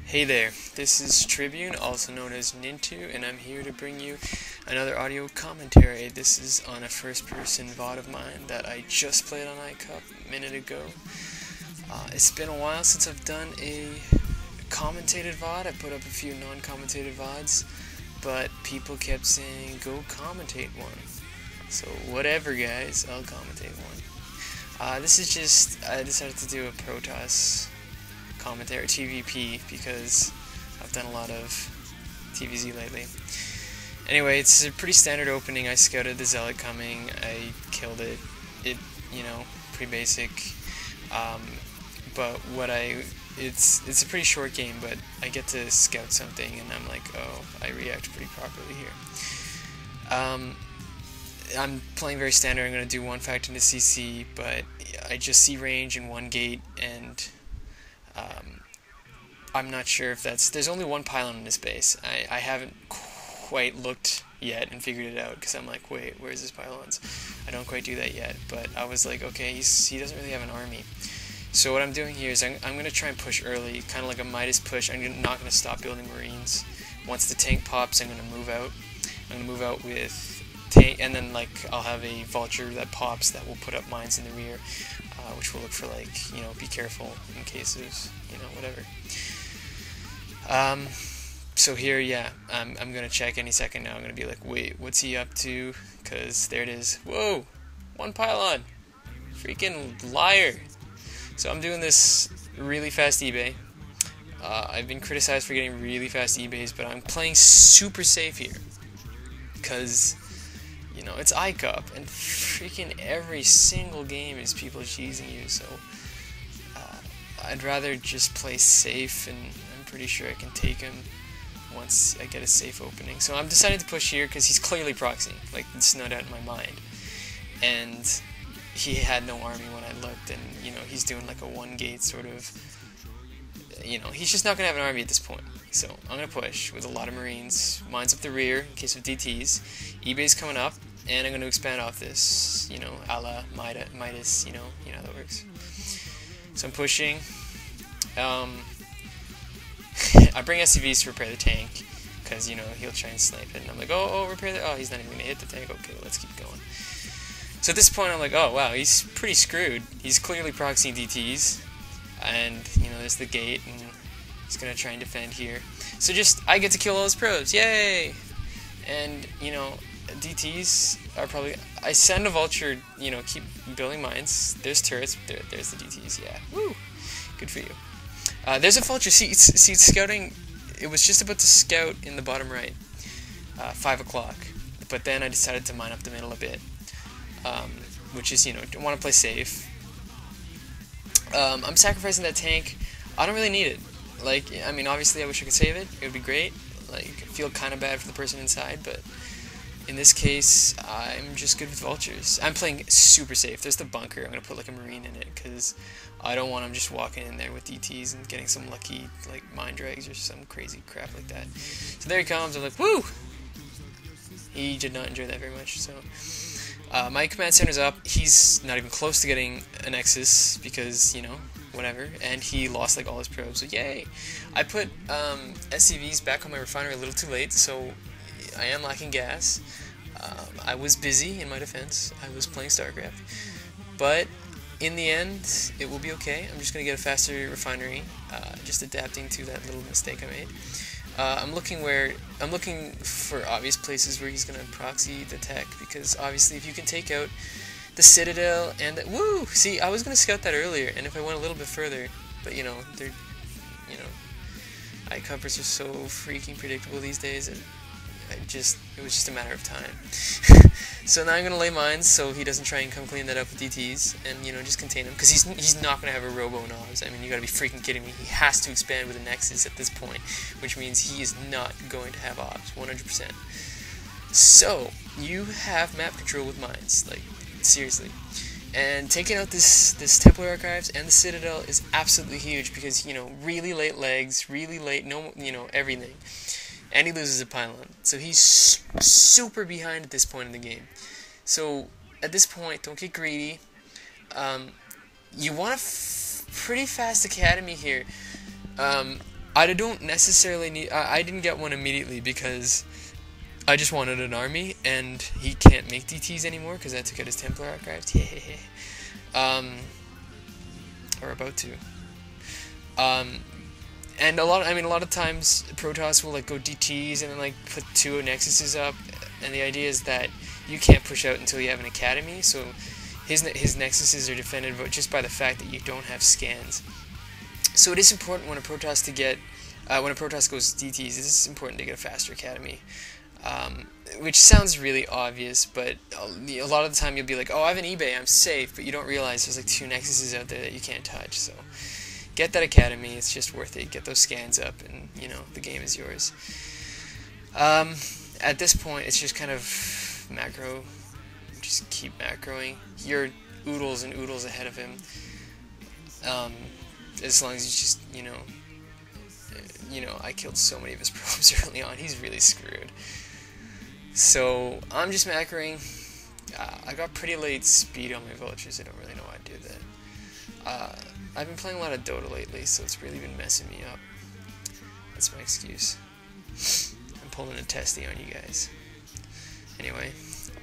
Hey there, this is Tribune, also known as Nintu, and I'm here to bring you another audio commentary. This is on a first-person VOD of mine that I just played on iCup a minute ago. It's been a while since I've done a commentated VOD. I put up a few non-commentated VODs, but people kept saying, go commentate one. So whatever guys, I'll commentate one. This is just, I decided to do a Protoss commentary, TvP, because I've done a lot of TvZ lately. Anyway, it's a pretty standard opening. I scouted the Zealot coming, I killed it. Pretty basic. But it's a pretty short game, but I get to scout something, and I'm like, oh, I react pretty properly here. I'm playing very standard. I'm going to do one fact into CC, but I just see range in one gate, and I'm not sure if there's only one pylon in this base. I haven't quite looked yet and figured it out, because I'm like, wait, where's his pylons? I don't quite do that yet, but I was like, okay, he doesn't really have an army. So what I'm doing here is I'm going to try and push early, kind of like a Midas push. I'm not going to stop building Marines. Once the tank pops, I'm going to move out. I'm going to move out with tank, and then I'll have a vulture that pops that will put up mines in the rear, which will look for be careful in case of whatever. So here, yeah, I'm gonna check any second now. I'm gonna be like, wait, what's he up to? Cause there it is. Whoa, one pylon, freaking liar. So I'm doing this really fast eBay. I've been criticized for getting really fast eBays, but I'm playing super safe here, cause it's iCup, and freaking every single game is people cheesing you. So I'd rather just play safe, and I'm pretty sure I can take him once I get a safe opening. So I'm deciding to push here because he's clearly proxying, it's no doubt in my mind. And he had no army when I looked, and he's doing like a one gate sort of, he's just not gonna have an army at this point. So I'm gonna push with a lot of Marines, mines up the rear in case of DTs. eBay's coming up, and I'm gonna expand off this, a la Midas, you know how that works. So I'm pushing. I bring SCVs to repair the tank, because, he'll try and snipe it, and I'm like, oh, repair the, oh, he's not even going to hit the tank, okay, let's keep going. So at this point, I'm like, oh, wow, he's pretty screwed. He's clearly proxying DTs, and, there's the gate, and he's going to try and defend here. So I get to kill all his probes, yay! And, DTs are probably, I send a vulture, keep building mines, there's turrets, there's the DTs, yeah, woo, good for you. There's a vulture. See, scouting. It was just about to scout in the bottom right, 5 o'clock. But then I decided to mine up the middle a bit, which is, don't want to play safe. I'm sacrificing that tank. I don't really need it. Obviously, I wish I could save it. It would be great. I feel kind of bad for the person inside, but in this case, I'm just good with vultures. I'm playing super safe. There's the bunker. I'm gonna put a Marine in it, because I don't want him just walking in there with DTs and getting some lucky mine drags or some crazy crap like that. So there he comes. I'm like, woo! He did not enjoy that very much. So my command center's up. He's not even close to getting a Nexus, because whatever. And he lost all his probes. So yay! I put SCVs back on my refinery a little too late, so I am lacking gas. I was busy, in my defense. I was playing StarCraft. But in the end, it will be okay. I'm just going to get a faster refinery, just adapting to that little mistake I made. I'm looking for obvious places where he's going to proxy the tech, because obviously if you can take out the Citadel and the, woo! See, I was going to scout that earlier, and if I went a little bit further, but they're, iCuppers are so freaking predictable these days. It was just a matter of time. So now I'm gonna lay mines so he doesn't try and come clean that up with DTs, and just contain him, because he's not gonna have a Robo Knobs. You gotta be freaking kidding me. He has to expand with a Nexus at this point, which means he is not going to have Ops 100%. So you have map control with mines, seriously. And taking out this Templar Archives and the Citadel is absolutely huge, because really late legs, really late everything. And he loses a pylon. So he's super behind at this point in the game. So at this point, don't get greedy. You want a pretty fast academy here. I don't necessarily need... I didn't get one immediately because I just wanted an army, and he can't make DTs anymore because I took out his Templar archives. Or about to. And a lot of times Protoss will like go DTs and then like put 2 Nexuses up, and the idea is that you can't push out until you have an academy, so his Nexuses are defended just by the fact that you don't have scans. So it is important when a Protoss goes DTs, it is important to get a faster academy. Which sounds really obvious, but a lot of the time you'll be like, oh, I have an eBay, I'm safe, but you don't realize there's like 2 Nexuses out there that you can't touch, so get that academy, it's just worth it, get those scans up, and, you know, the game is yours. At this point, it's just kind of macro, just keep macroing. You're oodles and oodles ahead of him, as long as you just, you know, I killed so many of his probes early on, he's really screwed. So, I'm just macroing. I got pretty late speed on my vultures, I don't really know why I do that. I've been playing a lot of Dota lately, so it's really been messing me up. That's my excuse. I'm pulling a testy on you guys. Anyway,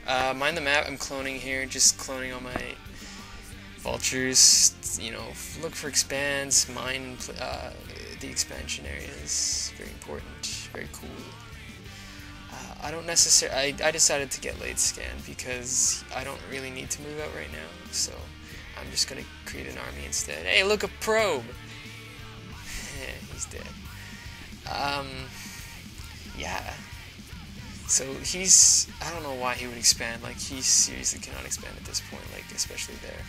mind the map, I'm cloning here, just cloning all my vultures, you know, look for expands, mine the expansion areas, very important, very cool. I don't necessarily, I decided to get late scan because I don't really need to move out right now, so I'm just going to create an army instead. Hey, look, a probe! He's dead. Yeah. So he's, I don't know why he would expand, like he seriously cannot expand at this point, like especially there.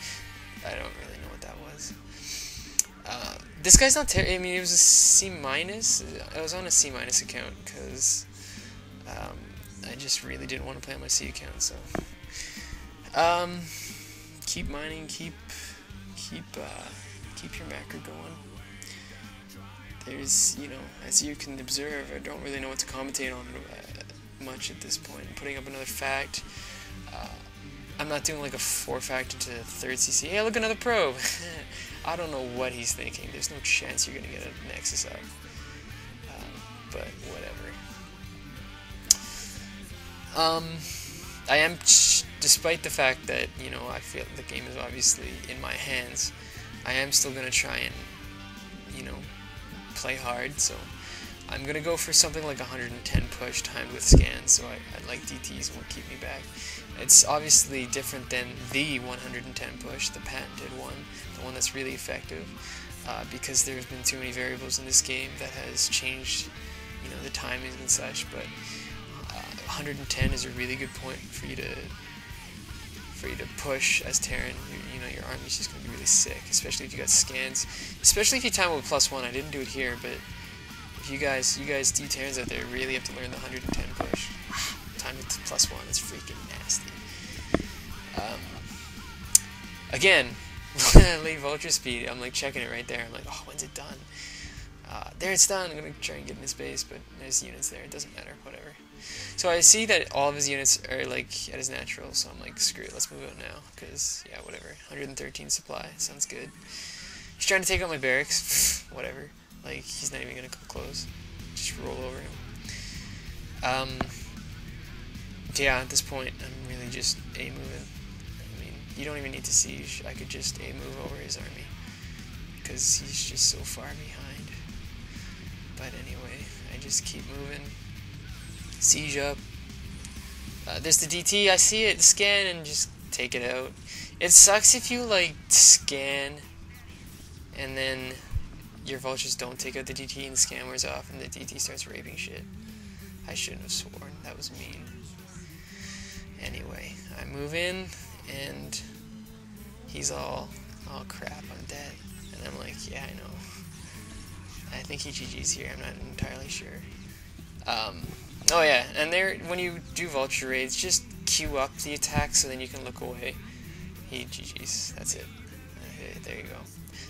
I don't really know what that was. This guy's not terrible. I mean, it was a C-. I was on a C- account because I just really didn't want to play on my C account, so keep mining, keep your macro going. There's, you know, as you can observe, I don't really know what to commentate on much at this point. I'm putting up another fact. I'm not doing like a 4-fact into 3rd CC. Hey, look, another probe! I don't know what he's thinking. There's no chance you're gonna get a Nexus up. But whatever. I am, despite the fact that, you know, I feel the game is obviously in my hands, I am still gonna try and, you know, play hard, so I'm gonna go for something like 110 push timed with scans, so I like DTs won't keep me back. It's obviously different than the 110 push, the patented one, the one that's really effective, because there's been too many variables in this game that has changed, you know, the timings and such, but 110 is a really good point for you to push as Terran. You know, your army's just gonna be really sick, especially if you got scans, especially if you time it with +1. I didn't do it here, but if you guys do Terrans out there, really have to learn the 110 push. Time it to +1, it's freaking nasty. Again, late vulture speed, I'm like checking it right there, I'm like, oh, when's it done? There, it's done. I'm gonna try and get in his base, but there's units there, it doesn't matter, whatever. So I see that all of his units are like at his natural, so I'm like, screw it, let's move out now, because, yeah, whatever. 113 supply, sounds good. He's trying to take out my barracks, whatever. Like, he's not even gonna come close. Just roll over him. Yeah, at this point, I'm really just A-moving. I mean, you don't even need to siege, I could just A-move over his army, because he's just so far behind. But anyway, I just keep moving. Siege up. There's the DT, I see it, scan, and just take it out. It sucks if you, like, scan, and then your vultures don't take out the DT and the scan wears off, and the DT starts raping shit. I shouldn't have sworn, that was mean. Anyway, I move in, and he's all, oh crap, I'm dead. And I'm like, yeah, I know. I think he GG's here, I'm not entirely sure. Oh yeah, and there, when you do vulture raids, just queue up the attack so then you can look away. He GG's, that's it. There you go.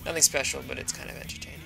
Nothing special, but it's kind of entertaining.